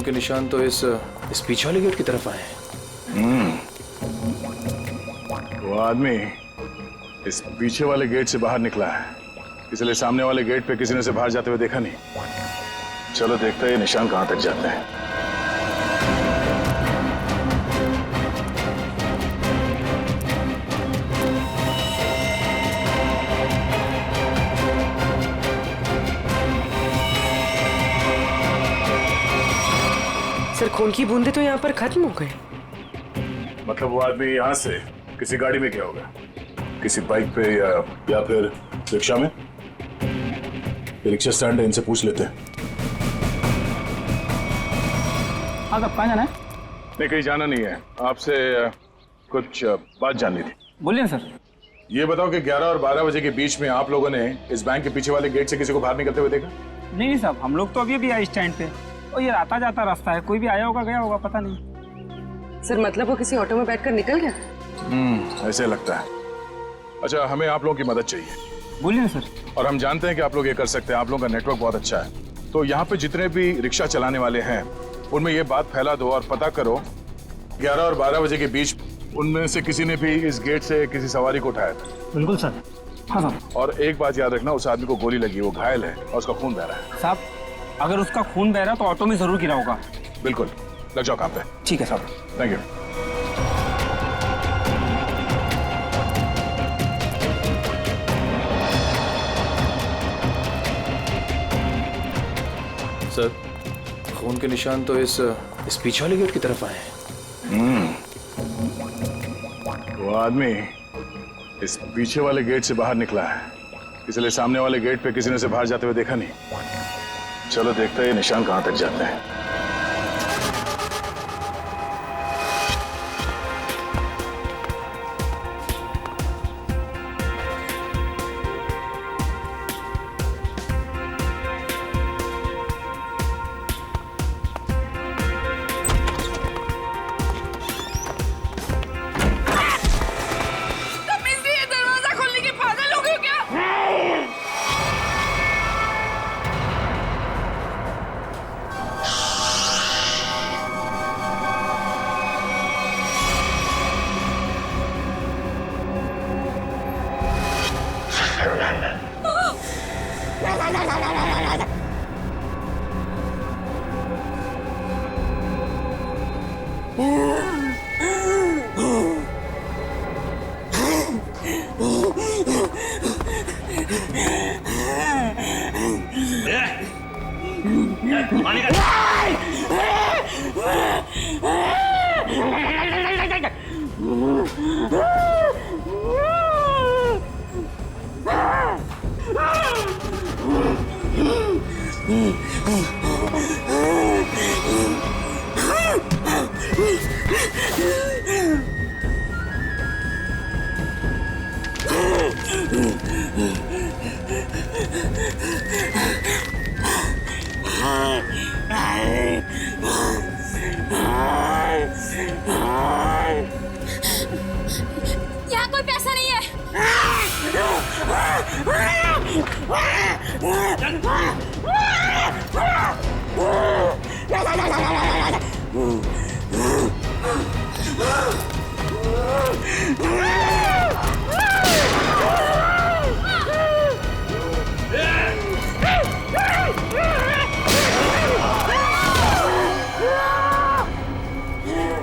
खून के निशान तो इस पीछे वाले गेट की तरफ आए हैं। वो आदमी इस पीछे वाले गेट से बाहर निकला है, इसलिए सामने वाले गेट पे किसी ने उसे बाहर जाते हुए देखा नहीं। चलो देखते हैं ये निशान कहां तक जाते हैं। सर, खून की बूंदें तो यहाँ पर खत्म हो गए। मतलब वो आदमी यहाँ से किसी गाड़ी में गया होगा, किसी बाइक पे या फिर रिक्शा में। रिक्शा स्टैंड है, इनसे पूछ लेते हैं। हाँ साहब, कहाँ जाना है? नहीं, कहीं जाना नहीं है, आपसे कुछ बात जाननी थी। बोलिए सर। ये बताओ कि 11 और 12 बजे के बीच में आप लोगों ने इस बैंक के पीछे वाले गेट से किसी को बाहर निकलते हुए देखा? नहीं साहब, हम लोग तो अभी आए स्टैंड पे और ये आता जाता रास्ता है, कोई भी आया होगा गया होगा पता नहीं। सर, मतलब वो किसी ऑटो में बैठकर निकल गया? ऐसे लगता है। अच्छा, हमें आप लोगों की मदद चाहिए। बोलिए सर। और हम जानते हैं कि आप लोग ये कर सकते हैं, आप लोगों का नेटवर्क बहुत अच्छा है। तो यहाँ पे जितने भी रिक्शा चलाने वाले हैं उनमें ये बात फैला दो और पता करो 11 और 12 बजे के बीच उनमें से किसी ने भी इस गेट से किसी सवारी को उठाया था। बिल्कुल सर। हाँ साहब। और एक बात याद रखना, उस आदमी को गोली लगी, वो घायल है और उसका खून बह रहा है। साहब, अगर उसका खून बह रहा तो ऑटो में जरूर गिरा होगा। बिल्कुल, लग जाओ काम पे। ठीक है साहब। Thank you. सर, खून के निशान तो इस पीछे वाले गेट की तरफ आए हैं। वो आदमी इस पीछे वाले गेट से बाहर निकला है, इसलिए सामने वाले गेट पे किसी ने उसे बाहर जाते हुए देखा नहीं। चलो देखते हैं ये निशान कहां तक जाते हैं। यहाँ कोई पैसा नहीं है।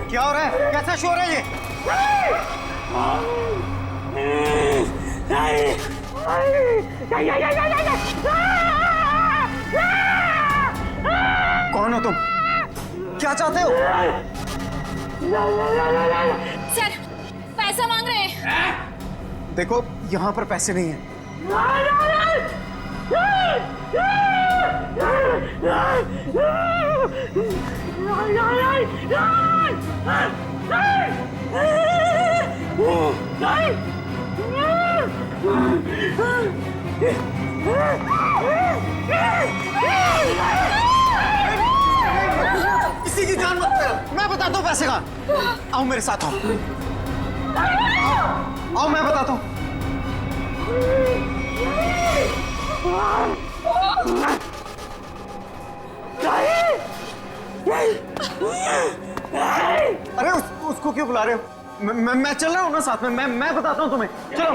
क्या हो रहा है? कैसा शोर है ये? कौन हो तुम? क्या चाहते हो? सर, पैसा मांग रहे हैं। देखो, यहाँ पर पैसे नहीं हैं। किसी की जान मत करो, मैं बताता हूँ पैसे कहाँ। आओ मेरे साथ, आओ आओ, मैं बताता हूँ। अरे उसको क्यों बुला रहे हो? मैं चल रहा हूँ ना साथ में। मैं बताता हूँ तुम्हें। चलो।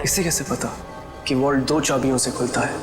इसे कैसे पता कि वॉल्ट 2 चाबियों से खुलता है?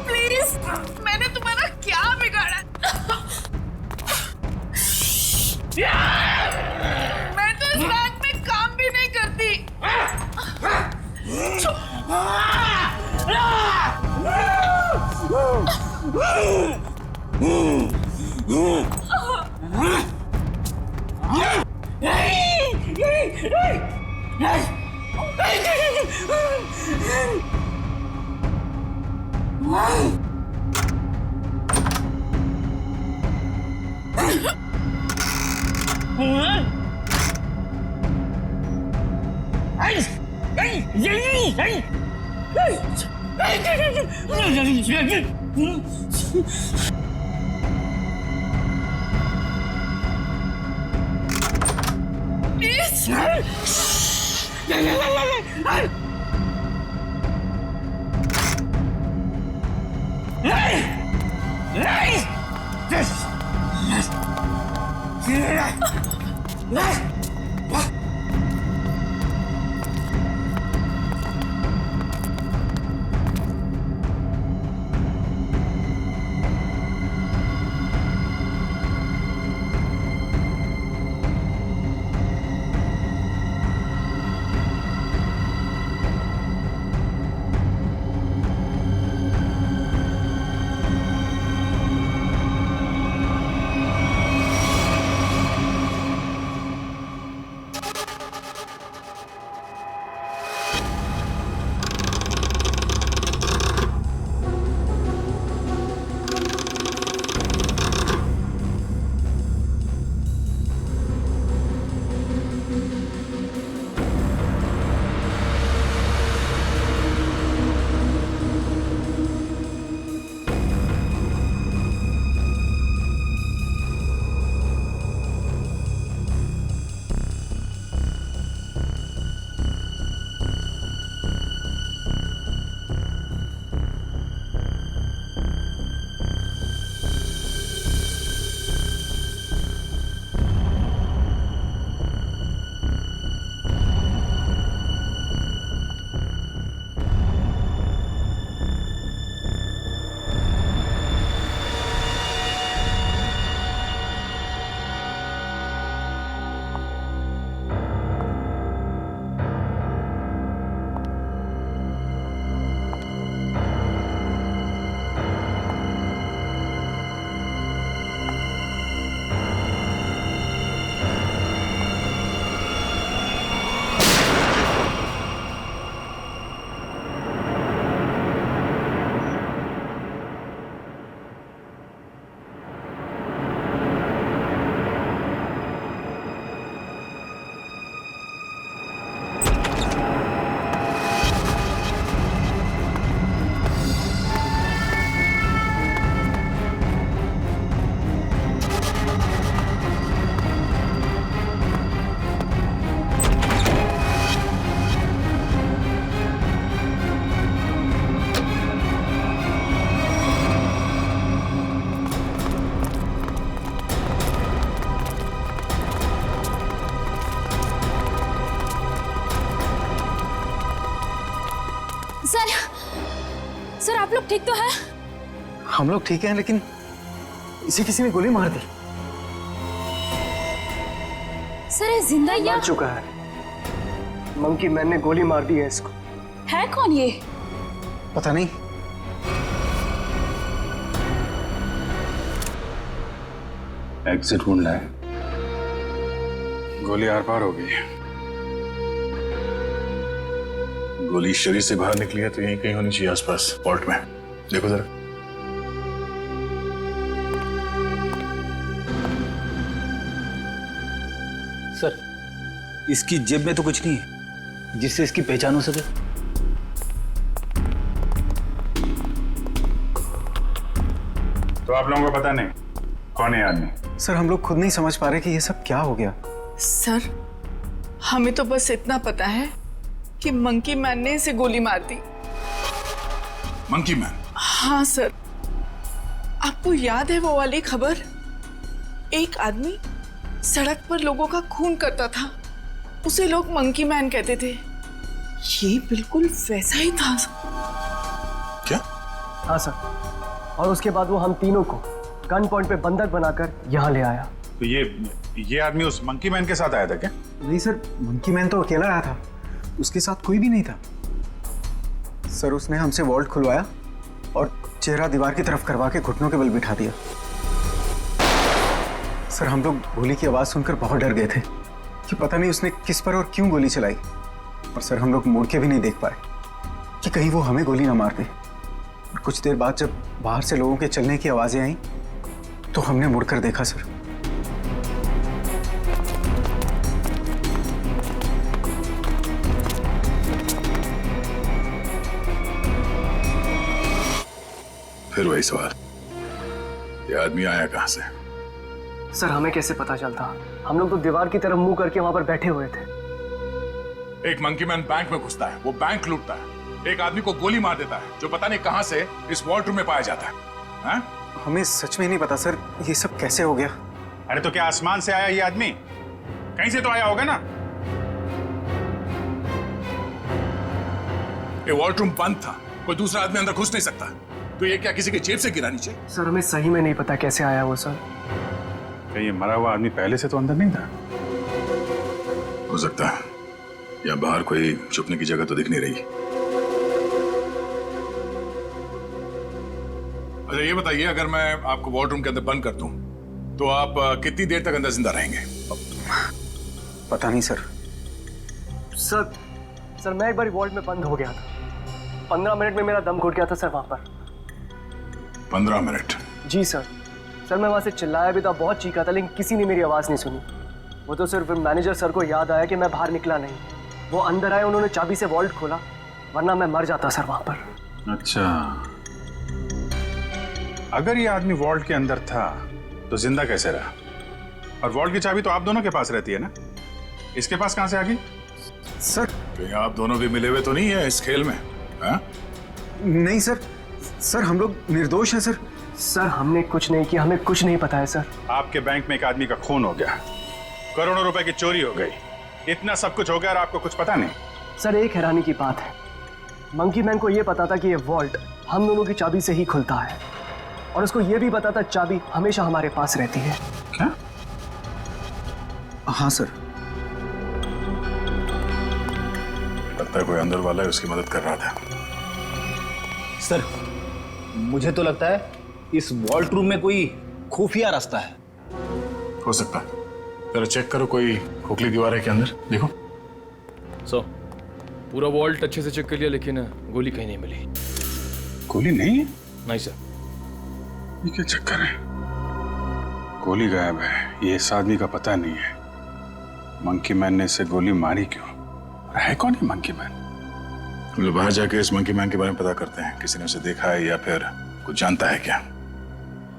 प्लीज, मैंने तुम्हारा क्या बिगाड़ा? मैं तो इस बैंक में काम भी नहीं करती। सर आप लोग ठीक तो हैं? हम लोग ठीक हैं, लेकिन इसे किसी ने गोली मार दी। सर ये जिंदा या मर चुका है। मंकी मैन ने गोली मार दी है इसको। है कौन ये? पता नहीं, एग्जिट ढूंढना है। गोली आर पार हो गई है। गोली शरीर से बाहर निकली है तो यहीं कहीं होनी चाहिए आसपास, वॉल्ट में। देखो जरा। सर, इसकी जेब में तो कुछ नहीं है जिससे इसकी पहचान हो सके। तो आप लोगों को पता नहीं कौन है आदमी? सर हम लोग खुद नहीं समझ पा रहे कि ये सब क्या हो गया। सर, हमें तो बस इतना पता है कि मंकी मैन ने इसे गोली मार दी। Monkey man? हाँ सर, आपको याद है वो वाली खबर? एक आदमी सड़क पर लोगों का खून करता था, उसे लोग मंकी मैन कहते थे। ये बिल्कुल वैसा ही था। क्या? हाँ सर, और उसके बाद वो हम तीनों को गन पॉइंट पे बंधक बनाकर यहाँ ले आया। तो ये आदमी उस मंकी मैन के साथ आया था क्या? नहीं सर, मंकी मैन तो अकेला आया था, उसके साथ कोई भी नहीं था। सर उसने हमसे वॉल्ट खुलवाया और चेहरा दीवार की तरफ करवा के घुटनों के बल बिठा दिया। सर हम लोग गोली की आवाज़ सुनकर बहुत डर गए थे कि पता नहीं उसने किस पर और क्यों गोली चलाई। और सर हम लोग मुड़ के भी नहीं देख पाए कि कहीं वो हमें गोली ना मार दे। और कुछ देर बाद जब बाहर से लोगों के चलने की आवाज़ें आईं तो हमने मुड़कर देखा सर। फिर वही सवाल, ये आदमी आया कहां से? सर हमें कैसे पता चलता? हम लोग तो दीवार की तरफ मुंह करके वहां पर बैठे हुए थे। एक मंकी मैन बैंक में घुसता है, वो बैंक लूटता है, एक आदमी को गोली मार देता है जो पता नहीं कहां से इस वॉल्ट रूम में पाया जाता है। हा? हमें सच में नहीं पता सर, ये सब कैसे हो गया। अरे तो क्या आसमान से आया ये आदमी? कहीं से तो आया होगा ना। ये वॉल्ट रूम बंद था, कोई दूसरा आदमी अंदर घुस नहीं सकता। तो ये क्या किसी के जेब से गिरा नीचे? सर हमें सही में नहीं पता कैसे आया वो सर। क्या ये मरा हुआ आदमी पहले से तो अंदर नहीं था? हो सकता है, या बाहर कोई छुपने की जगह तो दिख नहीं रही। अच्छा ये बताइए, अगर मैं आपको वॉल्ट रूम के अंदर बंद कर दूं तो आप कितनी देर तक अंदर जिंदा रहेंगे? पता नहीं सर। सर मैं एक बार वॉल्ट में बंद हो गया था, 15 मिनट में मेरा दम घुट गया था सर वहां पर। 15 मिनट? जी सर। सर मैं वहां से चिल्लाया भी था, बहुत चीखा था, लेकिन किसी ने मेरी आवाज नहीं सुनी। वो तो सिर्फ मैनेजर सर को याद आया कि मैं बाहर निकला नहीं। वो अंदर आए, उन्होंने चाबी से वॉल्ट खोला, वरना मैं मर जाता सर वहां पर। अच्छा, अगर ये आदमी वॉल्ट के अंदर था तो जिंदा कैसे रहा? और वॉल्ट की चाबी तो आप दोनों के पास रहती है ना, इसके पास कहां से आ गई? सर कहीं आप दोनों भी मिले हुए तो नहीं है इस खेल में? हा? नहीं सर, सर हम लोग निर्दोष हैं सर। सर हमने कुछ नहीं किया, हमें कुछ नहीं पता है सर। आपके बैंक में एक आदमी का खून हो गया, करोड़ों रुपए की चोरी हो गई, इतना सब कुछ हो गया और आपको कुछ पता नहीं? सर एक हैरानी की बात है, मंकी मैन को यह पता था कि ये वॉल्ट हम दोनों की चाबी से ही खुलता है, और उसको यह भी पता था चाबी हमेशा हमारे पास रहती है। क्या? हाँ सर। लगता है कोई अंदर वाला है, उसकी मदद कर रहा था। सर मुझे तो लगता है इस वॉल्ट रूम में कोई खुफिया रास्ता है। हो सकता है, जरा चेक करो, कोई खोखली दीवार है के अंदर, देखो। पूरा वॉल्ट अच्छे से चेक कर लिया, लेकिन गोली कहीं नहीं मिली। गोली नहीं है? नहीं सर। ये क्या चक्कर है? गोली गायब है, ये इस आदमी का पता नहीं है। मंकी मैन ने इसे गोली मारी क्यों? है कौन है मंकी मैन? हम लोग बाहर जाके इस मंकी मैन के बारे में पता करते हैं, किसी ने उसे देखा है या फिर कुछ जानता है क्या।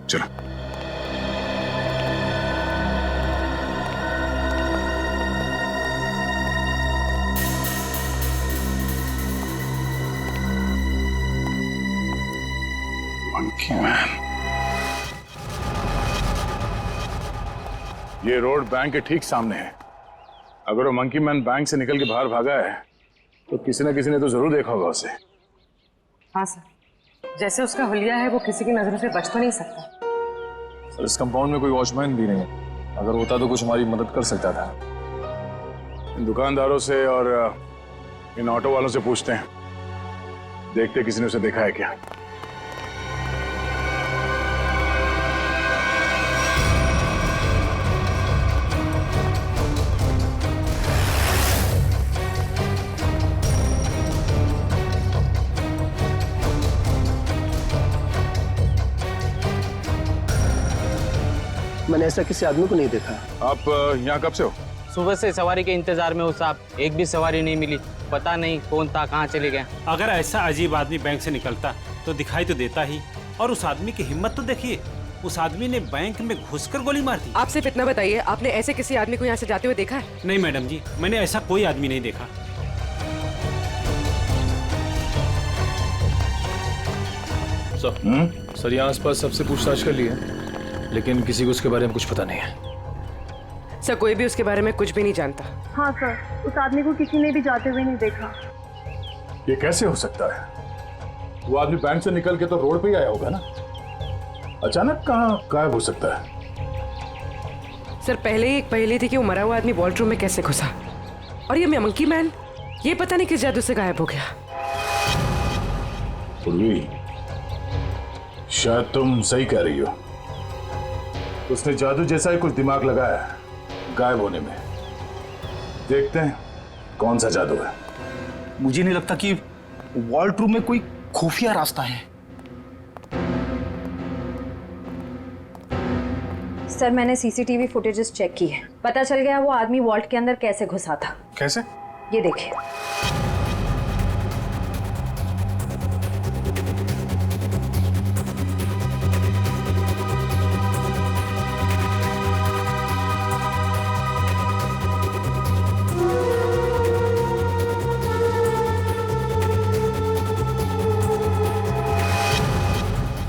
चलो। मंकी मैन, ये रोड बैंक के ठीक सामने है। अगर वो मंकी मैन बैंक से निकल के बाहर भागा है तो किसी न किसी ने तो जरूर देखा होगा उसे। हाँ सर, जैसे उसका हुलिया है वो किसी की नजरों से बच तो नहीं सकता। सर इस कंपाउंड में कोई वॉचमैन भी नहीं है, अगर होता तो कुछ हमारी मदद कर सकता था। इन दुकानदारों से और इन ऑटो वालों से पूछते हैं, देखते किसी ने उसे देखा है क्या। मैंने ऐसा किसी आदमी को नहीं देखा। आप यहाँ कब से हो? सुबह से सवारी के इंतजार में हूँ साहब, एक भी सवारी नहीं मिली। पता नहीं कौन था, कहाँ चले गए। अगर ऐसा अजीब आदमी बैंक से निकलता तो दिखाई तो देता ही। और उस आदमी की हिम्मत तो देखिए, उस आदमी ने बैंक में घुसकर गोली मार दी। आप सिर्फ इतना बताइए, आपने ऐसे किसी आदमी को यहाँ से जाते हुए देखा है? नहीं मैडम जी, मैंने ऐसा कोई आदमी नहीं देखा। सर यहाँ आसपास सबसे पूछताछ कर ली है, लेकिन किसी को उसके बारे में कुछ पता नहीं है। सर कोई भी उसके बारे में कुछ भी नहीं जानता। हाँ सर, उस आदमी को किसी ने भी जाते हुए नहीं देखा। ये कैसे हो सकता है? वो आदमी बैंक से निकल के तो रोड पे ही आया होगा ना, अचानक कहाँ गायब हो सकता है? सर पहले ही एक पहेली थी कि वो मरा हुआ आदमी वॉल्ट रूम में कैसे घुसा, और ये मंकी मैन ये पता नहीं किस जादू से गायब हो गया। पूर्वी, शायद तुम सही कह रही हो। उसने जादू जैसा ही कुछ दिमाग लगाया है गायब होने में। देखते हैं कौन सा जादू है। मुझे नहीं लगता कि वॉल्ट रूम में कोई खुफिया रास्ता है। सर मैंने सीसीटीवी फुटेजेस चेक की है, पता चल गया वो आदमी वॉल्ट के अंदर कैसे घुसा था। कैसे? ये देखिए।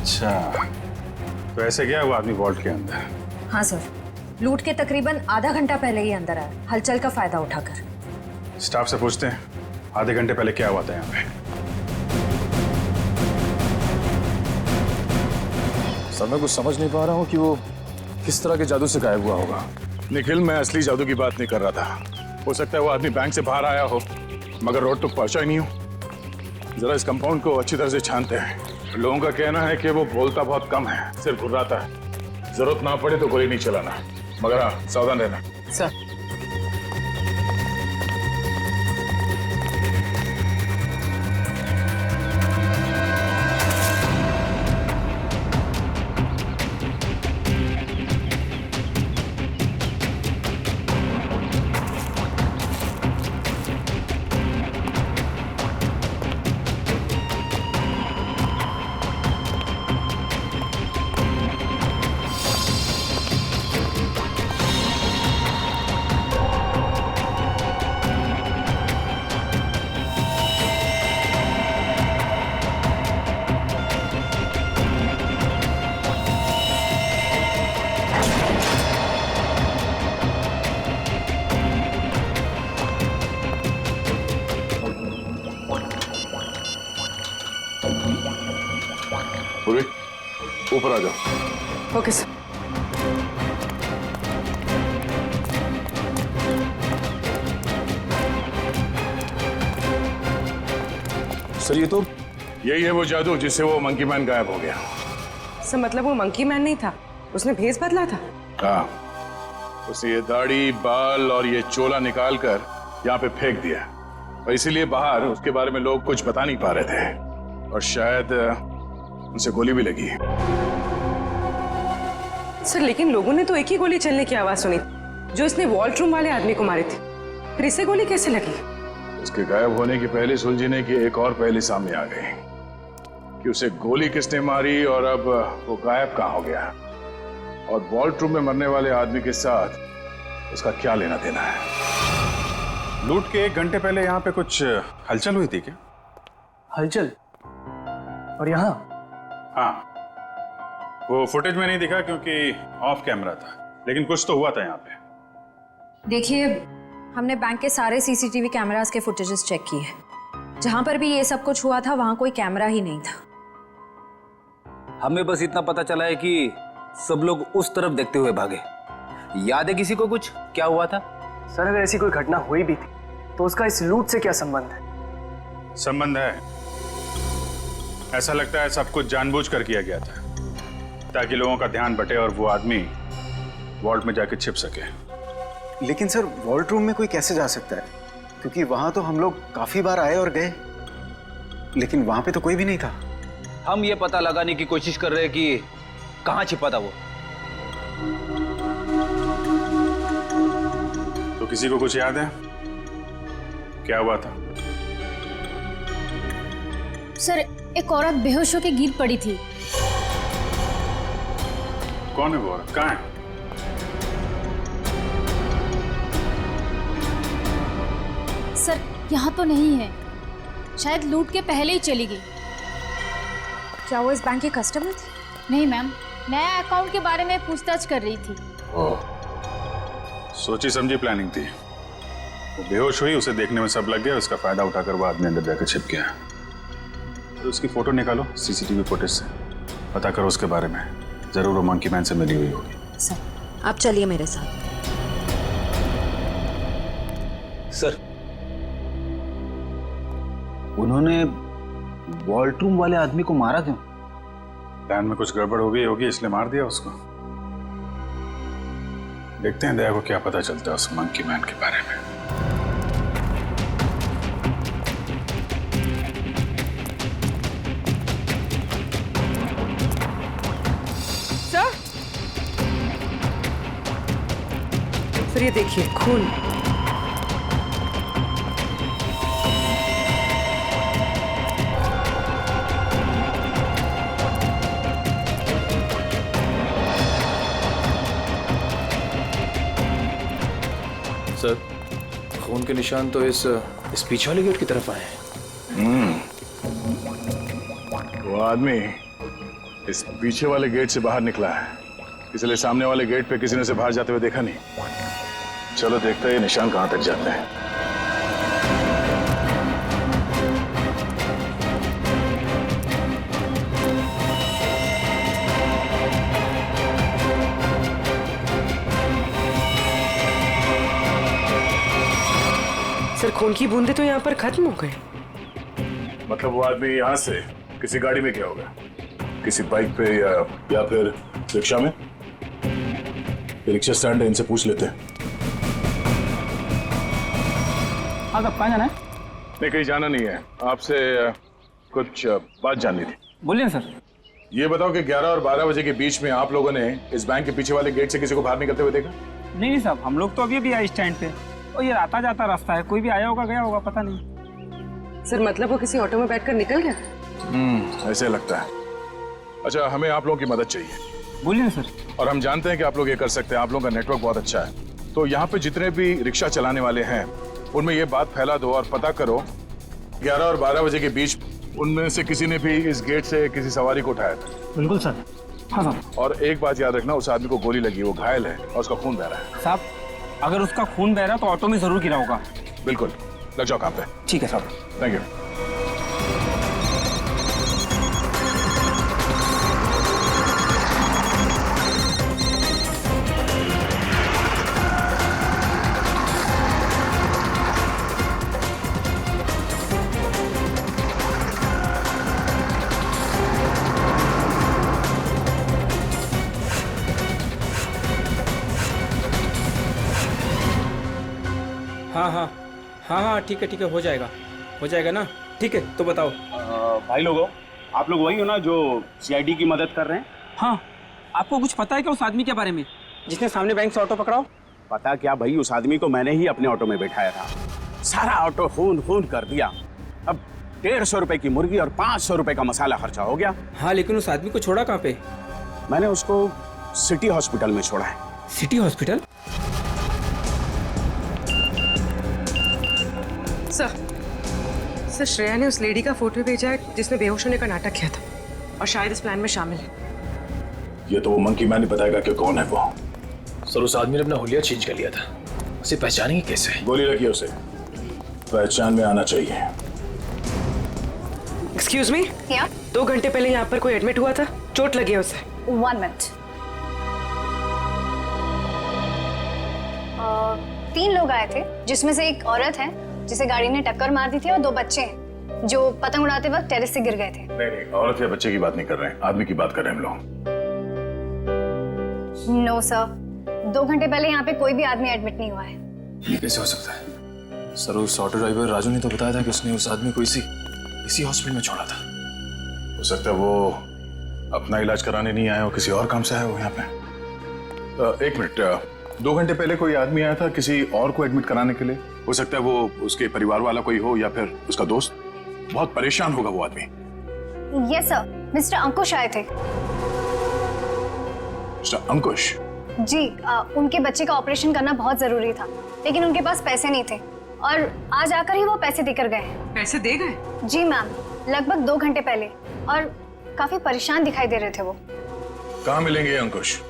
अच्छा, तो ऐसे गया वो आदमी वॉल्ट के अंदर? हाँ सर, लूट के तकरीबन आधा घंटा पहले ही अंदर आया, हलचल का फायदा उठाकर। स्टाफ से पूछते हैं आधे घंटे पहले क्या हुआ था यहाँ पे। सर मैं कुछ समझ नहीं पा रहा हूँ कि वो किस तरह के जादू से गायब हुआ होगा। निखिल, मैं असली जादू की बात नहीं कर रहा था। हो सकता है वो आदमी बैंक से बाहर आया हो, मगर रोड तक पहुंचा ही नहीं हो। जरा इस कंपाउंड को अच्छी तरह से छानते हैं। लोगों का कहना है कि वो बोलता बहुत कम है, सिर्फ घुर्राता है। जरूरत ना पड़े तो गोली नहीं चलाना, मगर हाँ सावधान रहना। सर पूर्वी, ऊपर आ जाओ। Okay sir. सर ये तो यही है वो जादू जिससे वो मंकी मैन गायब हो गया। सर मतलब वो मंकी मैन नहीं था, उसने भेस बदला था। हाँ, उसने ये दाढ़ी, बाल और ये चोला निकाल कर यहाँ पे फेंक दिया, और इसीलिए बाहर उसके बारे में लोग कुछ बता नहीं पा रहे थे, और शायद उनसे गोली भी लगी। सर लेकिन लोगों ने तो एक ही गोली चलने की आवाज सुनी जो इसने वॉल्ट रूम वाले आदमी को मारी थी, फिर इसे गोली कैसे लगी? उसके गायब होने की पहले सुलझने की एक और पहली सामने आ गई कि उसे गोली किसने मारी और अब वो गायब कहाँ हो गया, और वॉल्ट रूम में मरने वाले आदमी के साथ उसका क्या लेना देना है। लूट के 1 घंटे पहले यहाँ पे कुछ हलचल हुई थी क्या? हलचल? और यहाँ? हाँ, वो फुटेज में नहीं दिखा क्योंकि ऑफ कैमरा था, लेकिन कुछ तो हुआ था यहाँ पे। देखिए, हमने बैंक के सारे सीसीटीवी कैमरास के फुटेजेस चेक किए, जहां पर भी ये सब कुछ हुआ था वहां कोई कैमरा ही नहीं था। हमें बस इतना पता चला है कि सब लोग उस तरफ देखते हुए भागे। याद है किसी को कुछ क्या हुआ था? सर अगर ऐसी कोई घटना हुई भी थी तो उसका इस लूट से क्या संबंध है? संबंध है, ऐसा लगता है सब कुछ जानबूझकर किया गया था ताकि लोगों का ध्यान बटे और वो आदमी वॉल्ट में जाके छिप सके। लेकिन सर वॉल्ट रूम में कोई कैसे जा सकता है, क्योंकि वहां तो हम लोग काफी बार आए और गए, लेकिन वहां पे तो कोई भी नहीं था। हम ये पता लगाने की कोशिश कर रहे हैं कि कहाँ छिपा था वो। तो किसी को कुछ याद है क्या हुआ था? सर, एक औरत बेहोश होकर गिर पड़ी थी। कौन है वो औरत? कहाँ है? सर, यहाँ तो नहीं है, शायद लूट के पहले ही चली गई। क्या वो इस बैंक के कस्टमर थी? नहीं मैम, नया अकाउंट के बारे में पूछताछ कर रही थी। ओह, सोची समझी प्लानिंग थी। वो बेहोश हुई, उसे देखने में सब लग गया, उसका फायदा उठाकर वो आदमी अंदर जाकर छिप गया। तो उसकी फोटो निकालो सीसीटीवी फुटेज से, पता करो उसके बारे में। जरूर वो मंकी मैन से मिली हुई होगी। सर, आप चलिए मेरे साथ। सर, उन्होंने वॉल्ट्रूम वाले आदमी को मारा क्यों? प्लान में कुछ गड़बड़ हो गई होगी, इसलिए मार दिया उसको। देखते हैं दया को क्या पता चलता है उस मंकी मैन के बारे में। सर ये देखिए, खून। सर, खून के निशान तो इस पीछे वाले गेट की तरफ आए हैं। वो आदमी इस पीछे वाले गेट से बाहर निकला है, इसलिए सामने वाले गेट पे किसी ने उसे बाहर जाते हुए देखा नहीं। चलो देखते हैं ये निशान कहां तक जाते हैं। सर, खून की बूंदे तो यहाँ पर खत्म हो गए। मतलब वो आदमी यहाँ से किसी गाड़ी में गया होगा, किसी बाइक पे या फिर रिक्शा में। रिक्शा स्टैंड है, इनसे पूछ लेते हैं। हाँ, कब कहाँ जाना है? नहीं, कहीं जाना नहीं है, आपसे कुछ बात जाननी थी। बोलिए सर। ये बताओ कि 11 और 12 बजे के बीच में आप लोगों ने इस बैंक के पीछे वाले गेट से किसी को बाहर निकलते हुए देखा? नहीं साहब, हम लोग तो अभी भी आए स्टैंड पे, और ये आता जाता रास्ता है, कोई भी आया होगा गया होगा, पता नहीं। सर, मतलब वो किसी ऑटो में बैठकर निकल गया? ऐसे लगता है। अच्छा, हमें आप लोगों की मदद चाहिए। बोलिए सर। और हम जानते हैं कि आप लोग ये कर सकते हैं, आप लोगों का नेटवर्क बहुत अच्छा है। तो यहाँ पे जितने भी रिक्शा चलाने वाले हैं उनमें ये बात फैला दो और पता करो 11 और 12 बजे के बीच उनमें से किसी ने भी इस गेट से किसी सवारी को उठाया था। बिल्कुल सर। हाँ सर। और एक बात याद रखना, उस आदमी को गोली लगी, वो घायल है और उसका खून बह रहा है। साहब, अगर उसका खून बह रहा है तो ऑटो में जरूर गिरा होगा। बिल्कुल, लग जाओ काम पे। ठीक है साहब। Thank you. हाँ, ठीक है, हो जाएगा ना। ठीक है, तो बताओ। भाई लोगों, आप लोग वही हो ना जो सीआईडी की मदद कर रहे हैं? हाँ, आपको कुछ पता है क्या उस आदमी के बारे में जिसने सामने बैंक से ऑटो पकड़ाओ? पता क्या भाई, उस आदमी को मैंने ही अपने ऑटो में बैठाया था। सारा ऑटो खून कर दिया। अब 150 रुपए की मुर्गी और 500 रुपए का मसाला खर्चा हो गया। हाँ, लेकिन उस आदमी को छोड़ा कहाँ पे? मैंने उसको सिटी हॉस्पिटल में छोड़ा है। City hospital? सर, श्रेया ने उस लेडी का फोटो भेजा है जिसने बेहोश होने का नाटक किया था और शायद इस प्लान में शामिल है। ये तो वो मंकी मैन ही बताएगा कि कौन है वो। सर, उस आदमी ने अपना हुलिया चेंज कर लिया था, उसे पहचानेंगे कैसे? गोली लगी है उसे, पहचान में आना चाहिए। एक्सक्यूज मी, 2 घंटे पहले यहाँ पर कोई एडमिट हुआ था, चोट लगी है उसे। 1 मिनट। 3 लोग आए थे, जिसमें से एक औरत है जिसे गाड़ी ने टक्कर मार दी थी और 2 बच्चे हैं जो पतंग उड़ाते वक्त टेरेस से गिर गए थे। नहीं, औरत या बच्चे की बात नहीं कर रहे हैं, आदमी की बात कर रहे हैं हम लोग। नो सर, 2 घंटे पहले यहाँ पे कोई भी आदमी एडमिट नहीं हुआ है। ये कैसे हो सकता है? सर, उस ऑटो ड्राइवर राजू ने तो बताया था कि उसने उस आदमी को इसी हॉस्पिटल में छोड़ा था। हो सकता है वो अपना इलाज कराने नहीं आया हो, किसी और काम से आया हो यहाँ पे। एक मिनट, 2 घंटे पहले कोई आदमी आया था किसी और को एडमिट कराने के लिए। हो सकता है वो उसके परिवार वाला कोई हो या फिर उसका दोस्त। बहुत परेशान होगा वो आदमी। यस सर, मिस्टर अंकुश आए थे। मिस्टर अंकुश? जी, उनके बच्चे का ऑपरेशन करना बहुत जरूरी था, लेकिन उनके पास पैसे नहीं थे और आज आकर ही वो पैसे देकर गए। पैसे दे गए? जी मैम, लगभग 2 घंटे पहले, और काफी परेशान दिखाई दे रहे थे वो। कहाँ मिलेंगे अंकुश?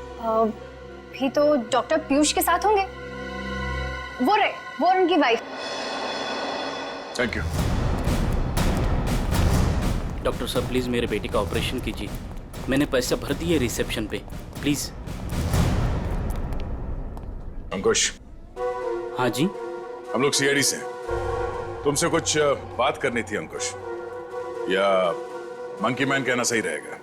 भी तो डॉक्टर पीयूष के साथ होंगे। वो उनकी वाइफ। Thank you. डॉक्टर साहब प्लीज मेरे बेटे का ऑपरेशन कीजिए। मैंने पैसे भर दिए रिसेप्शन पे, प्लीज। अंकुश। हाँ जी। हम लोग सीआईडी से हैं। तुमसे कुछ बात करनी थी अंकुश, या मंकी मैन कहना सही रहेगा?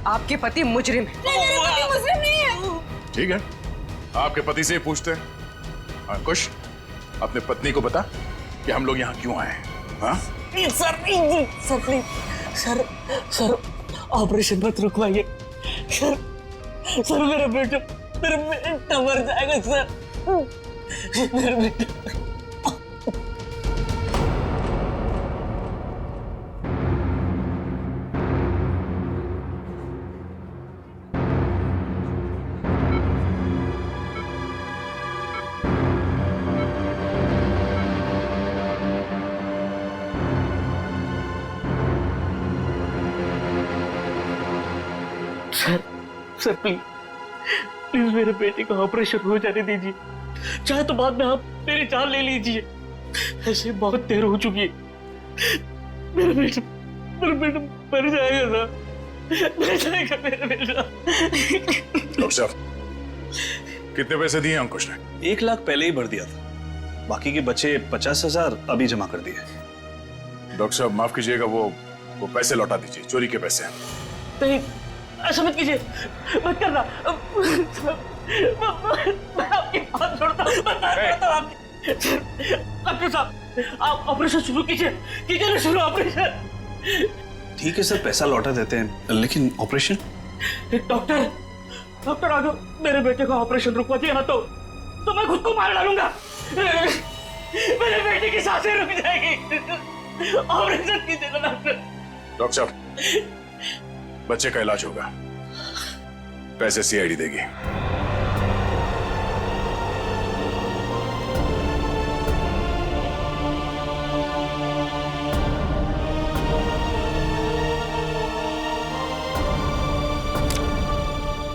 आपके पति मुजरिम है। मुजरिम नहीं है। ठीक है, आपके पति से ही पूछते हैं। अंकुश, अपने पत्नी को बता कि हम लोग यहाँ क्यों आए हैं। हाँ? सर प्लीज, सर ऑपरेशन मत रुकवाइए। सर मेरा बेटा मर जाएगा सर। मेरा बेटा। सर प्लीज मेरे बेटे का ऑपरेशन हो जाने दीजिए, चाहे तो बाद में आप मेरी जान ले लीजिए। ऐसे बहुत देर हो चुकी है। मेरा बेटा मर जाएगा सर, मर जाएगा मेरा बेटा। डॉक्टर साहब, कितने पैसे दिए अंकुश ने? 1 लाख पहले ही भर दिया था, बाकी के बचे 50,000 अभी जमा कर दिए। डॉक्टर साहब माफ कीजिएगा, वो पैसे लौटा दीजिए, चोरी के पैसे। नहीं, ऐसा मत कीजिए, मत करना। मैं आपकी बात छोड़ता हूँ। डॉक्टर साहब, आप ऑपरेशन शुरू कीजिए ना, शुरू ऑपरेशन। ठीक है सर, पैसा लौटा देते हैं, लेकिन ऑपरेशन? डॉक्टर अगर मेरे बेटे का ऑपरेशन रुकवा दिया ना तो मैं खुद को मार डालूंगा। मेरे बेटे की सांसें रुक जाएगी। ऑपरेशन कीजिएगा डॉक्टर। डॉक्टर साहब, बच्चे का इलाज होगा, पैसे सीआईडी देगी।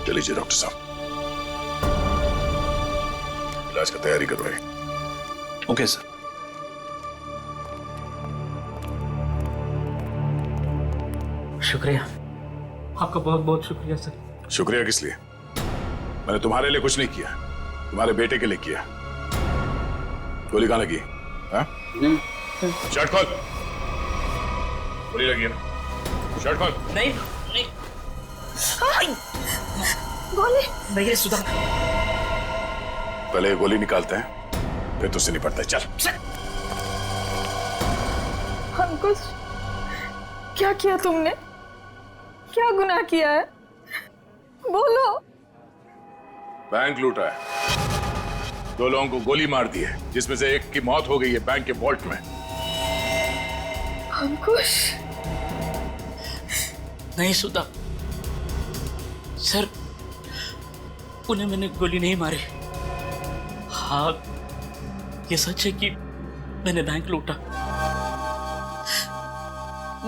चलिए डॉक्टर साहब, इलाज का तैयारी करवाइए। Okay sir. शुक्रिया, आपका बहुत बहुत शुक्रिया सर। शुक्रिया किस लिए? मैंने तुम्हारे लिए कुछ नहीं किया, तुम्हारे बेटे के लिए किया। गोली कहाँ लगी? हाँ? शर्ट खोल। गोली लगी है ना? शर्ट खोल। नहीं गोली नहीं, सुधा। पहले गोली निकालते हैं, फिर तुझसे निपटते हैं। चल। अंकुश, क्या किया तुमने? क्या गुनाह किया है? बोलो। बैंक लूटा है, 2 लोगों को गोली मार दी है, जिसमें से एक की मौत हो गई है बैंक के वॉल्ट में। अंकुश। नहीं सुधा सर, उन्हें मैंने गोली नहीं मारी। हाँ, ये सच है कि मैंने बैंक लूटा।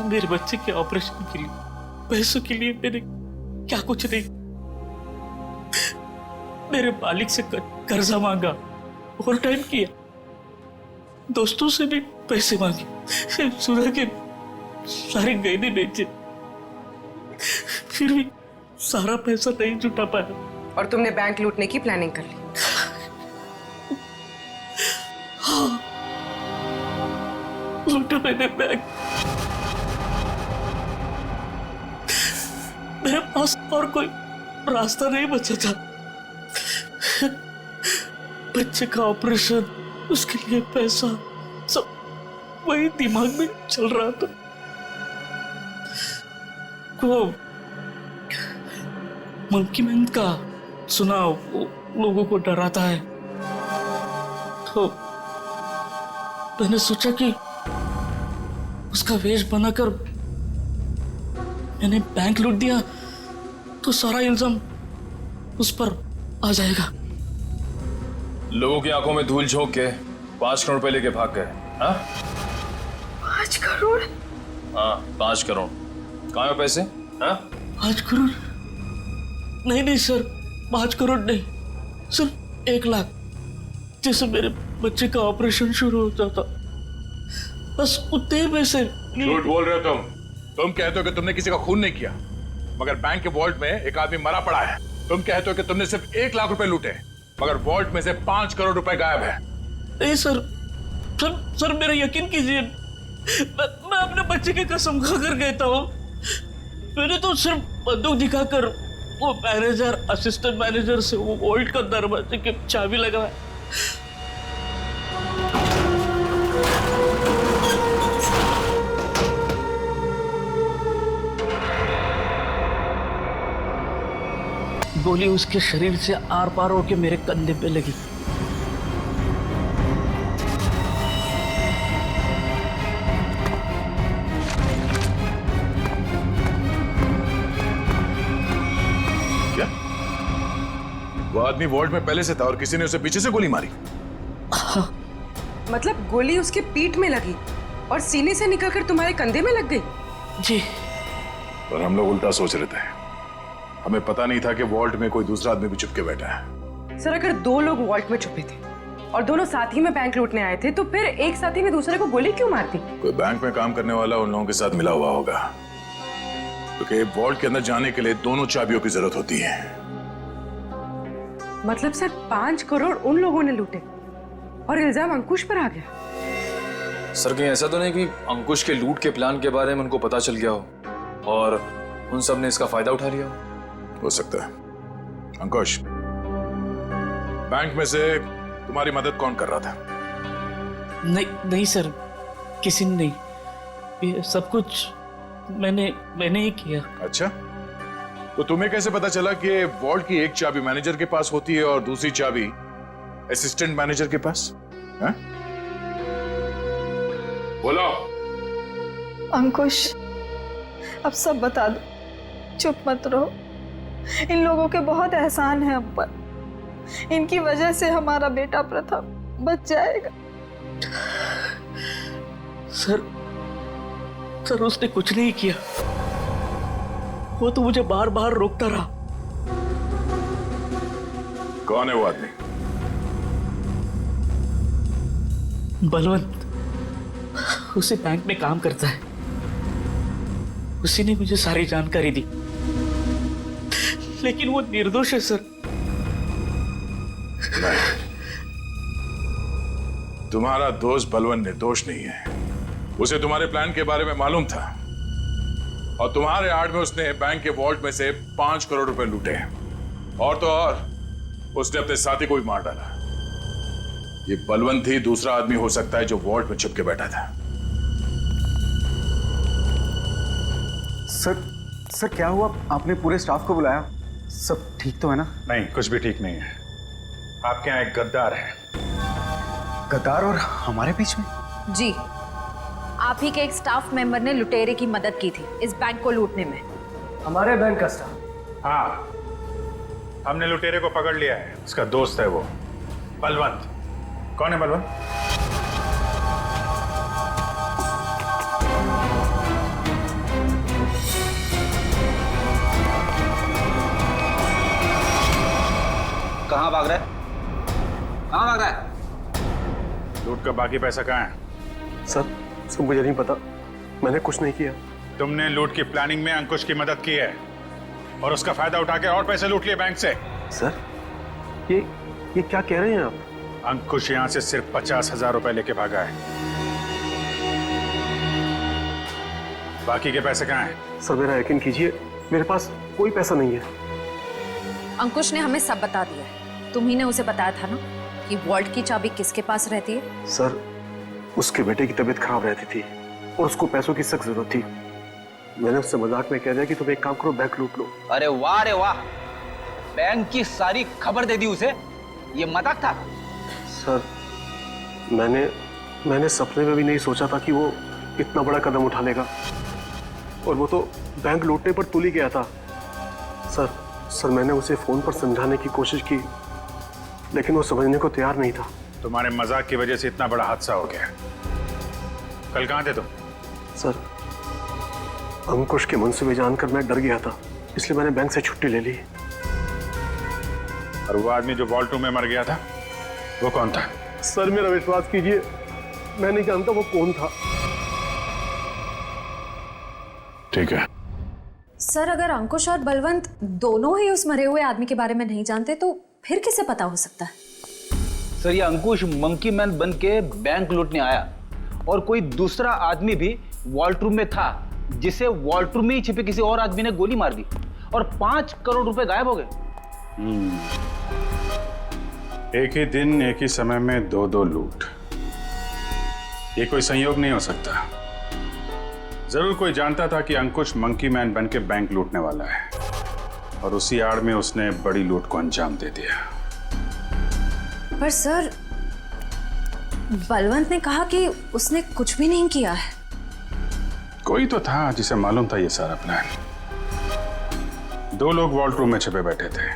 मेरे बच्चे के ऑपरेशन के लिए, पैसों के लिए मैंने क्या कुछ नहीं, मेरे मालिक से कर्जा मांगा, ओवर टाइम किया, दोस्तों से भी पैसे मांगे, सुधा के सारे गहने बेचे, फिर भी सारा पैसा नहीं जुटा पाया। और तुमने बैंक लूटने की प्लानिंग कर ली? हाँ, लूटा मैंने बैंक। मेरे पास और कोई रास्ता नहीं बचा था। बच्चे का ऑपरेशन, उसके लिए पैसा, वही दिमाग में चल रहा था। वो मंकी मैन का सुना, वो लोगों को डराता है, तो मैंने सोचा कि उसका वेश बनाकर मैंने बैंक लूट दिया तो सारा इल्जाम उस पर आ जाएगा। लोगों की आंखों में धूल झोंक के 5 करोड़ रुपए लेके भाग गए। हाँ 5 करोड़? हाँ 5 करोड़। कहाँ है पैसे? हाँ 5 करोड़ नहीं सर, 5 करोड़ नहीं सर, 1 लाख। जैसे मेरे बच्चे का ऑपरेशन शुरू हो जाता, बस उतने पैसे। झूठ बोल रहे हो तुम कहते हो कि तुमने किसी का खून नहीं किया, मगर बैंक के वॉल्ट में एक आदमी मरा पड़ा है। तुम कहते हो कि तुमने सिर्फ 1 लाख रुपए लूटे, मगर वॉल्ट में से 5 करोड़ रुपए गायब है। नहीं सर मेरा यकीन कीजिए, मैं अपने बच्चे की कसम खाकर कहता हूँ, मैंने तो सिर्फ बंदूक दिखाकर वो मैनेजर, असिस्टेंट मैनेजर से वो वॉल्ट का दरवाजे की चाबी लगाया। गोली उसके शरीर से आर पार होकर मेरे कंधे पे लगी। क्या वो आदमी वॉल्ट में पहले से था और किसी ने उसे पीछे से गोली मारी? मतलब गोली उसके पीठ में लगी और सीने से निकलकर तुम्हारे कंधे में लग गई? जी। और हम लोग उल्टा सोच रहे थे, हमें पता नहीं था कि वॉल्ट में कोई दूसरा आदमी भी छुप के बैठा है। सर अगर 2 लोग वॉल्ट में छुपे थे और दोनों साथ ही में बैंक लूटने आए थे, तो फिर एक साथी ने दूसरे को गोली क्यों मार दी? कोई बैंक में काम करने वाला उन लोगों के साथ मिला हुआ होगा, क्योंकि वॉल्ट के अंदर जाने के लिए दोनों चाबियों की जरूरत होती है। मतलब सर 5 करोड़ उन लोगों ने लूटे और इल्जाम अंकुश पर आ गया? सर कहीं ऐसा तो नहीं कि अंकुश के लूट के प्लान के बारे में उनको पता चल गया हो और उन सब ने इसका फायदा उठा लिया हो सकता है। अंकुश, बैंक में से तुम्हारी मदद कौन कर रहा था? नहीं सर, किसी ने नहीं, ये सब कुछ मैंने ही किया। अच्छा, तो तुम्हें कैसे पता चला कि वॉल्ट की एक चाबी मैनेजर के पास होती है और दूसरी चाबी असिस्टेंट मैनेजर के पास? है? बोलो। अंकुश, अब सब बता दो, चुप मत रहो। इन लोगों के बहुत एहसान है हम पर, इनकी वजह से हमारा बेटा प्रथम बच जाएगा। सर उसने कुछ नहीं किया, वो तो मुझे बार बार रोकता रहा। कौन है वो आदमी? बलवंत, उसी बैंक में काम करता है, उसी ने मुझे सारी जानकारी दी, लेकिन वो निर्दोष है सर। नहीं, तुम्हारा दोस्त बलवंत निर्दोष नहीं है। उसे तुम्हारे प्लान के बारे में मालूम था और तुम्हारे आड़ में उसने बैंक के वॉल्ट में से 5 करोड़ रुपए लूटे, और तो और उसने अपने साथी को भी मार डाला। ये बलवंत ही दूसरा आदमी हो सकता है जो वॉल्ट में छुप के बैठा था। सर क्या हुआ? आपने पूरे स्टाफ को बुलाया, सब ठीक तो है ना? नहीं, कुछ भी ठीक नहीं है। आपके यहाँ एक गद्दार है। गद्दार और हमारे बीच में? जी, आप ही के एक स्टाफ मेंबर ने लुटेरे की मदद की थी इस बैंक को लूटने में। हमारे बैंक का स्टाफ? हाँ, हमने लुटेरे को पकड़ लिया है। उसका दोस्त है वो बलवंत। कौन है बलवंत? कहाँ भाग रहा है? कहाँ भाग रहा है? लूट का बाकी पैसा कहाँ है? सर मुझे नहीं पता, मैंने कुछ नहीं किया। तुमने लूट की प्लानिंग में अंकुश की मदद की है और उसका फायदा उठा के और पैसे लूट लिए बैंक से। सर ये क्या कह रहे हैं आप? अंकुश यहाँ से सिर्फ 50,000 रुपए लेके भागा है। बाकी के पैसे कहाँ हैं? सर मेरा यकीन कीजिए, मेरे पास कोई पैसा नहीं है। अंकुश ने हमें सब बता दिया है। तुम ही ने उसे बताया था ना कि वॉल्ट की चाबी किसके पास रहती है? सर उसके बेटे की तबीयत खराब रहती थी और उसको पैसों की सख्त जरूरत थी। मैंने उससे मजाक में कह दिया कि तुम एक काम करो, बैंक लूट लो। अरे वाह, बैंक की सारी खबर दे दी उसे। ये मजाक था? सर मैंने सपने में भी नहीं सोचा था कि वो इतना बड़ा कदम उठा लेगा, और वो तो बैंक लूटने पर तुल ही गया था। सर मैंने उसे फोन पर समझाने की कोशिश की, लेकिन वो समझने को तैयार नहीं था। तुम्हारे मजाक की वजह से इतना बड़ा हादसा हो गया। कल कहाँ थे तुम? सर अंकुश के मंसूबे जानकर मैं डर गया था, इसलिए मैंने बैंक से छुट्टी ले ली। और वो आदमी जो वॉल्ट रूम में मर गया था, वो कौन था? सर मेरा विश्वास कीजिए, मैं नहीं जानता वो कौन था। ठीक है। सर अगर अंकुश और बलवंत दोनों ही उस मरे हुए आदमी के बारे में नहीं जानते तो फिर किसे पता हो सकता है? सर ये अंकुश मंकी मैन बन के बैंक लूटने आया, और कोई दूसरा आदमी भी वॉल्ट रूम में था, जिसे वॉल्ट रूम में ही छिपे किसी और आदमी ने गोली मार दी, और 5 करोड़ रुपए गायब हो गए। एक ही दिन एक ही समय में दो लूट, ये कोई संयोग नहीं हो सकता। जरूर कोई जानता था कि अंकुश मंकी मैन बन के बैंक लूटने वाला है, और उसी आड़ में उसने बड़ी लूट को अंजाम दे दिया। पर सर बलवंत ने कहा कि उसने कुछ भी नहीं किया है। कोई तो था जिसे मालूम था ये सारा प्लान। 2 लोग वॉल्ट रूम में छिपे बैठे थे,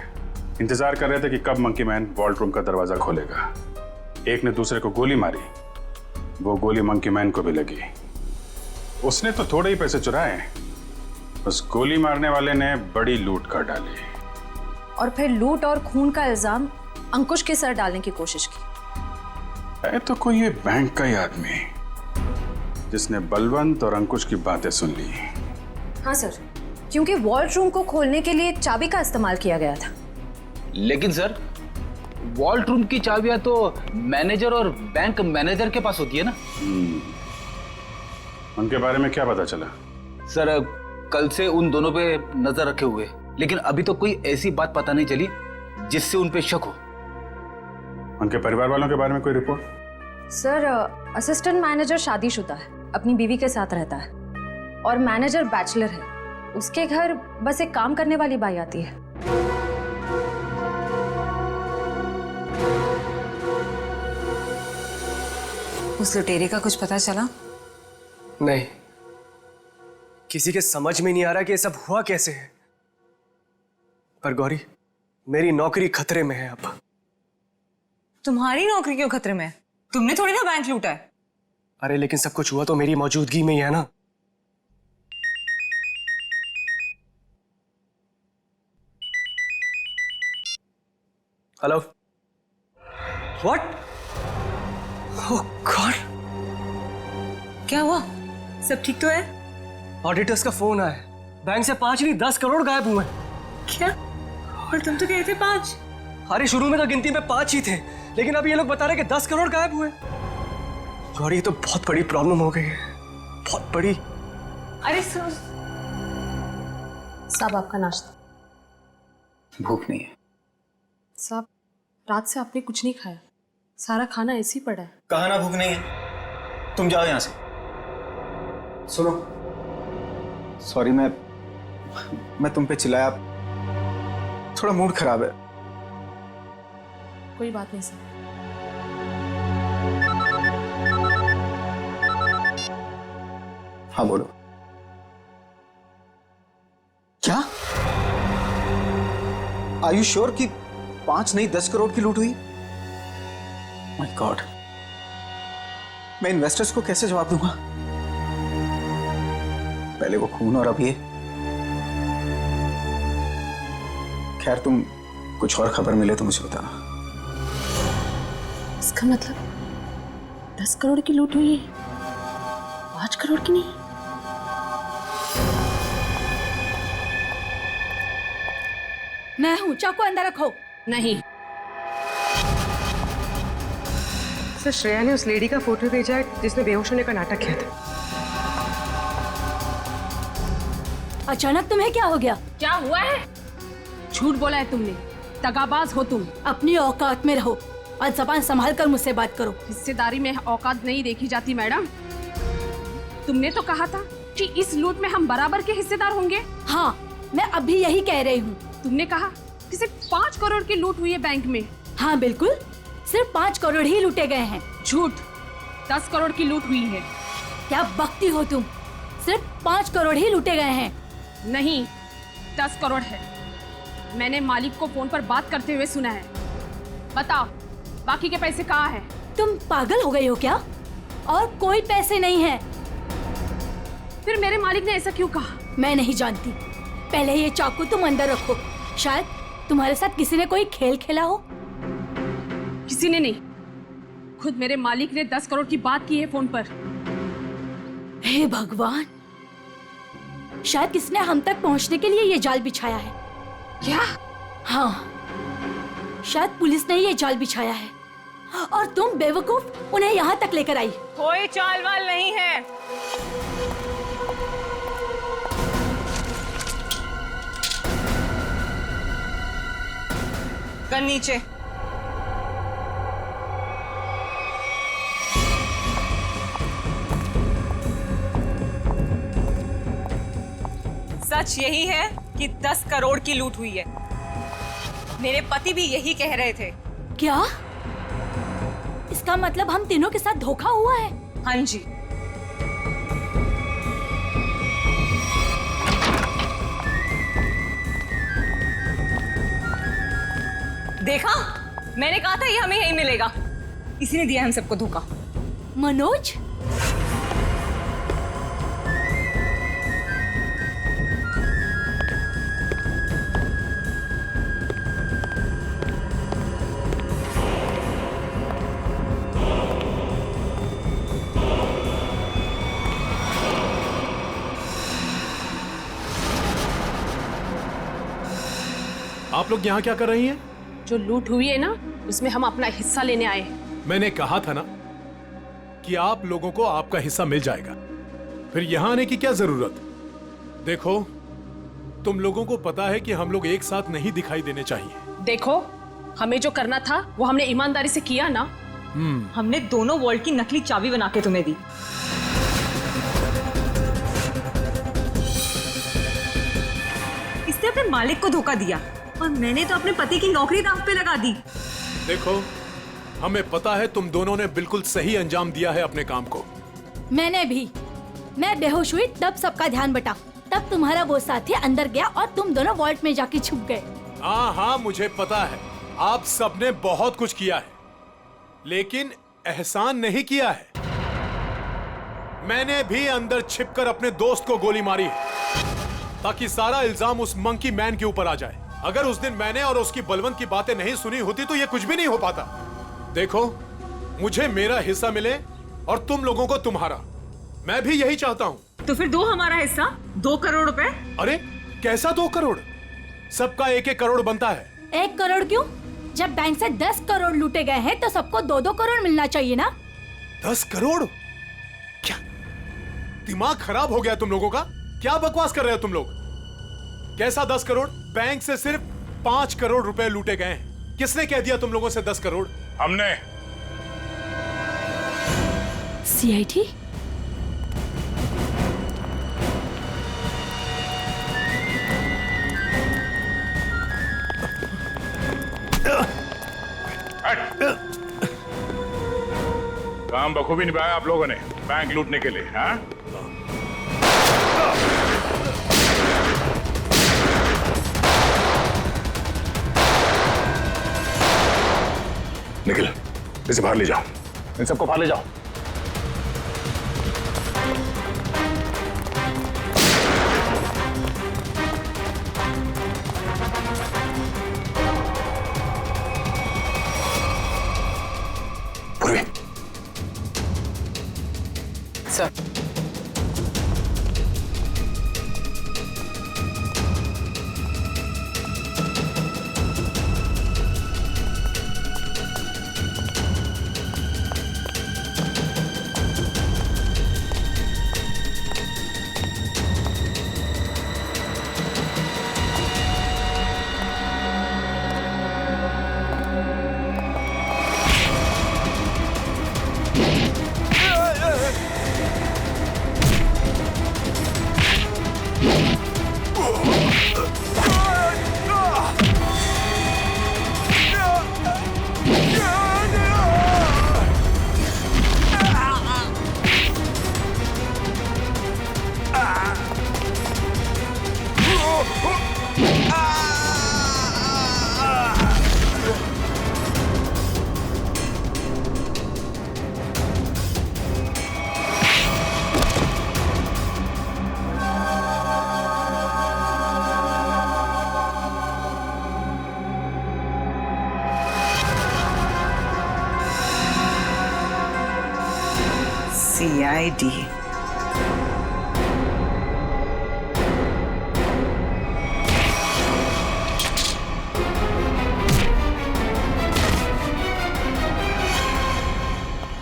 इंतजार कर रहे थे कि कब मंकी मैन वॉल्ट रूम का दरवाजा खोलेगा। एक ने दूसरे को गोली मारी, वो गोली मंकी मैन को भी लगी। उसने तो थोड़े ही पैसे चुराए, उस गोली मारने वाले ने बड़ी लूट कर डाली, और फिर लूट और खून का इल्जाम अंकुश के सर डालने की कोशिश की। है तो कोई ये बैंक का ही आदमी जिसने बलवंत और अंकुश की बातें सुन ली। हाँ सर, क्योंकि वॉल्ट रूम को खोलने के लिए चाबी का इस्तेमाल किया गया था। लेकिन सर वॉल्ट रूम की चाबियां तो मैनेजर और बैंक मैनेजर के पास होती है ना। उनके बारे में क्या पता चला? सर कल से उन दोनों पे नजर रखे हुए, लेकिन अभी तो कोई ऐसी बात पता नहीं चली जिससे उन पे शक हो। उनके परिवार वालों के बारे में कोई रिपोर्ट? सर असिस्टेंट मैनेजर शादीशुदा है, अपनी बीवी के साथ रहता है, और मैनेजर बैचलर है। उसके घर बस एक काम करने वाली बाई आती है। उस लुटेरे का कुछ पता चला? नहीं, किसी के समझ में नहीं आ रहा कि ये सब हुआ कैसे है। पर गौरी, मेरी नौकरी खतरे में है अब। तुम्हारी नौकरी क्यों खतरे में है? तुमने थोड़ी ना बैंक लूटा है। अरे लेकिन सब कुछ हुआ तो मेरी मौजूदगी में ही है ना। Hello, what? ओह गॉड, क्या हुआ? सब ठीक तो है? ऑडिटर्स का फोन आया, बैंक से 5 नहीं 10 करोड़ गायब हुए। क्या? और तुम तो कह रहे थे 5। अरे शुरू में तो गिनती में 5 ही थे, लेकिन अब ये लोग बता रहे कि 10 करोड़ गायब हुए। गौरी, ये तो बहुत बड़ी प्रॉब्लम हो गई है, बहुत बड़ी। अरे साहब आपका नाश्ता। भूख नहीं है साहब, रात से आपने कुछ नहीं खाया, सारा खाना ऐसे ही पड़ा है। कहा ना भूख नहीं है, तुम जाओ यहां से। सुनो, सॉरी मैं तुम पे चिल्लाया, थोड़ा मूड खराब है। कोई बात नहीं सर। हाँ बोलो। क्या? आर यू श्योर कि 5 नहीं 10 करोड़ की लूट हुई? माय गॉड, मैं इन्वेस्टर्स को कैसे जवाब दूंगा? पहले वो खून और अब ये। खैर, तुम कुछ और खबर मिले तो मुझे बताना। इसका मतलब 10 करोड़ की लूट हुई है, 5 करोड़ की नहीं। मैं हूं, चाकू अंदर रखो। नहीं सर, श्रेया ने उस लेडी का फोटो भेजा है जिसने बेहोश होने का नाटक किया था। अचानक तुम्हें क्या हो गया? क्या हुआ है? झूठ बोला है तुमने, दगाबाज हो तुम। अपनी औकात में रहो। और जबान संभाल कर मुझसे बात करो। हिस्सेदारी में औकात नहीं देखी जाती मैडम। तुमने तो कहा था कि इस लूट में हम बराबर के हिस्सेदार होंगे। हाँ, मैं अभी यही कह रही हूँ। तुमने कहा कि सिर्फ 5 करोड़ की लूट हुई है बैंक में। हाँ बिल्कुल, सिर्फ 5 करोड़ ही लूटे गए हैं। झूठ, 10 करोड़ की लूट हुई है। क्या बकती हो तुम? सिर्फ 5 करोड़ ही लूटे गए हैं। नहीं, 10 करोड़ है। मैंने मालिक को फोन पर बात करते हुए सुना है। बताओ, बाकी के पैसे कहाँ हैं? तुम पागल हो गई हो क्या? और कोई पैसे नहीं है। फिर मेरे मालिक ने ऐसा क्यों कहा? मैं नहीं जानती। पहले ये चाकू तुम अंदर रखो। शायद तुम्हारे साथ किसी ने कोई खेल खेला हो। किसी ने नहीं, खुद मेरे मालिक ने 10 करोड़ की बात की है फोन पर। हे भगवान, शायद किसने हम तक पहुंचने के लिए ये जाल बिछाया है। क्या? हाँ, शायद पुलिस ने ये जाल बिछाया है और तुम बेवकूफ उन्हें यहाँ तक लेकर आई। कोई चाल वाल नहीं है। गन नीचे। सच यही है कि 10 करोड़ की लूट हुई है। मेरे पति भी यही कह रहे थे। क्या? इसका मतलब हम तीनों के साथ धोखा हुआ है? हाँ जी। देखा, मैंने कहा था ये हमें यही मिलेगा। इसी ने दिया हम सबको धोखा। मनोज, आप लोग यहाँ क्या कर रही हैं? जो लूट हुई है ना, उसमें हम अपना हिस्सा लेने आए हैं। मैंने कहा था ना कि आप लोगों को आपका हिस्सा मिल जाएगा, फिर यहाँ आने की क्या जरूरत? देखो, तुम लोगों को पता है कि हम लोग एक साथ नहीं दिखाई देने चाहिए। देखो, हमें जो करना था वो हमने ईमानदारी से किया ना। हमने दोनों वॉल्ट की नकली चाबी बना के तुम्हें दी। इसने अपने मालिक को धोखा दिया और मैंने तो अपने पति की नौकरी दांव पे लगा दी। देखो, हमें पता है तुम दोनों ने बिल्कुल सही अंजाम दिया है अपने काम को। मैंने भी। मैं बेहोश हुई तब सबका ध्यान बटा। तब तुम्हारा वो साथी अंदर गया और तुम दोनों वॉल्ट में जाके छुप गए। हाँ, मुझे पता है आप सबने बहुत कुछ किया है, लेकिन एहसान नहीं किया है। मैंने भी अंदर छिपकर अपने दोस्त को गोली मारी है ताकि सारा इल्जाम उस मंकी मैन के ऊपर आ जाए। अगर उस दिन मैंने और उसकी बलवंत की बातें नहीं सुनी होती तो ये कुछ भी नहीं हो पाता। देखो, मुझे मेरा हिस्सा मिले और तुम लोगों को तुम्हारा। मैं भी यही चाहता हूँ। तो फिर दो हमारा हिस्सा, 2 करोड़ रुपए। अरे कैसा 2 करोड़? सबका 1-1 करोड़ बनता है। 1 करोड़ क्यों? जब बैंक से 10 करोड़ लूटे गए हैं तो सबको 2-2 करोड़ मिलना चाहिए ना। 10 करोड़? क्या दिमाग खराब हो गया तुम लोगों का? क्या बकवास कर रहे हो तुम लोग? कैसा 10 करोड़? बैंक से सिर्फ 5 करोड़ रुपए लूटे गए हैं। किसने कह दिया तुम लोगों से 10 करोड़? हमने। सीआईडी? काम बखूबी निभाया आप लोगों ने बैंक लूटने के लिए। हाँ, निखिल, इसे बाहर ले जाओ। इन सबको बाहर ले जाओ। पूर्वी। Sir, CID।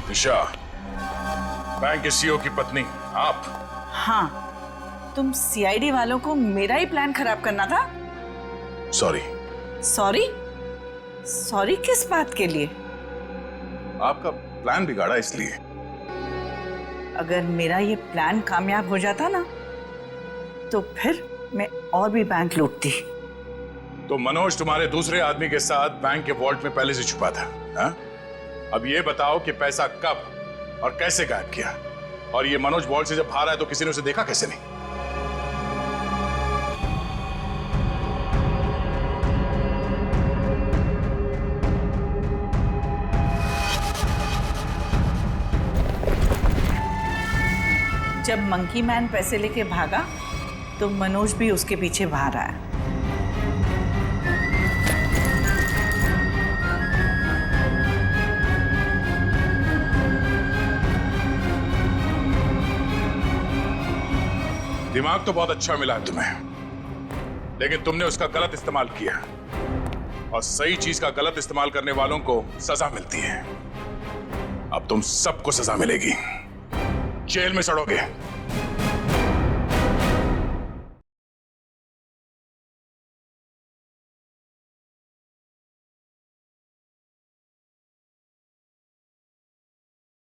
निशा, बैंक के सीईओ की पत्नी आप? हाँ, तुम CID वालों को मेरा ही प्लान खराब करना था। सॉरी। सॉरी? सॉरी किस बात के लिए? आपका प्लान बिगाड़ा इसलिए। अगर मेरा ये प्लान कामयाब हो जाता ना, तो फिर मैं और भी बैंक लूटती। तो मनोज तुम्हारे दूसरे आदमी के साथ बैंक के वॉल्ट में पहले से छुपा था, हा? अब ये बताओ कि पैसा कब और कैसे गायब किया? और ये मनोज वॉल्ट से जब बाहर आया तो किसी ने उसे देखा कैसे नहीं? जब मंकी मैन पैसे लेके भागा तो मनोज भी उसके पीछे बाहर आया। दिमाग तो बहुत अच्छा मिला है तुम्हें, लेकिन तुमने उसका गलत इस्तेमाल किया, और सही चीज का गलत इस्तेमाल करने वालों को सजा मिलती है। अब तुम सबको सजा मिलेगी, जेल में सड़ोगे।